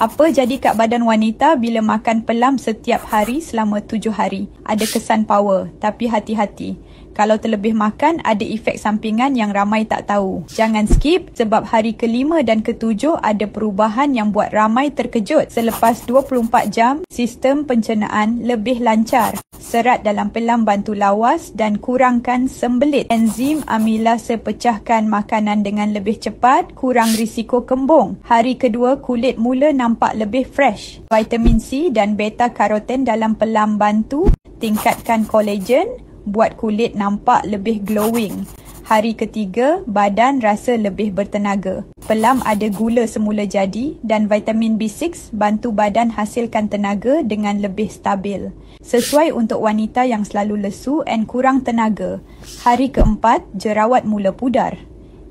Apa jadi kat badan wanita bila makan pelam setiap hari selama 7 hari? Ada kesan power, tapi hati-hati. Kalau terlebih makan, ada efek sampingan yang ramai tak tahu. Jangan skip sebab hari ke-5 dan ke-7 ada perubahan yang buat ramai terkejut. Selepas 24 jam, sistem pencernaan lebih lancar. Serat dalam pelam bantu lawas dan kurangkan sembelit. Enzim amilase pecahkan makanan dengan lebih cepat, kurang risiko kembung. Hari kedua, kulit mula nampak lebih fresh. Vitamin C dan beta-karoten dalam pelam bantu tingkatkan kolagen, buat kulit nampak lebih glowing. Hari ketiga, badan rasa lebih bertenaga. Pelam ada gula semula jadi dan vitamin B6 bantu badan hasilkan tenaga dengan lebih stabil. Sesuai untuk wanita yang selalu lesu dan kurang tenaga. Hari keempat, jerawat mula pudar.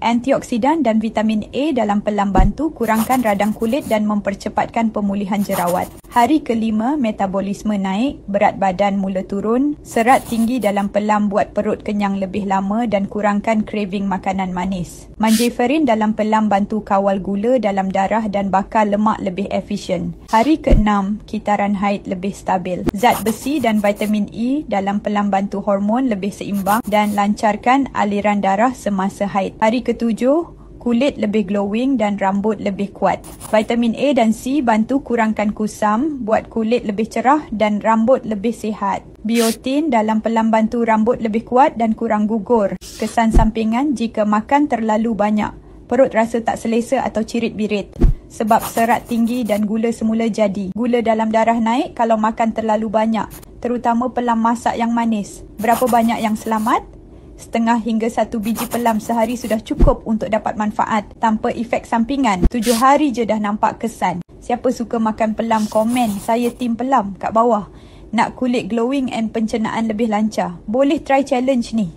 Antioksidan dan vitamin A dalam pelam bantu kurangkan radang kulit dan mempercepatkan pemulihan jerawat. Hari kelima, metabolisme naik, berat badan mula turun, serat tinggi dalam pelam buat perut kenyang lebih lama dan kurangkan craving makanan manis. Mangiferin dalam pelam bantu kawal gula dalam darah dan bakar lemak lebih efisien. Hari keenam, kitaran haid lebih stabil. Zat besi dan vitamin E dalam pelam bantu hormon lebih seimbang dan lancarkan aliran darah semasa haid. Hari ketujuh, kulit lebih glowing dan rambut lebih kuat. Vitamin A dan C bantu kurangkan kusam, buat kulit lebih cerah dan rambut lebih sihat. Biotin dalam pelam bantu rambut lebih kuat dan kurang gugur. Kesan sampingan jika makan terlalu banyak. Perut rasa tak selesa atau cirit-birit. Sebab serat tinggi dan gula semula jadi. Gula dalam darah naik kalau makan terlalu banyak. Terutama pelam masak yang manis. Berapa banyak yang selamat? Setengah hingga 1 biji pelam sehari sudah cukup untuk dapat manfaat tanpa efek sampingan. 7 hari je dah nampak kesan. Siapa suka makan pelam, komen saya tim pelam kat bawah. Nak kulit glowing and pencernaan lebih lancar? Boleh try challenge ni.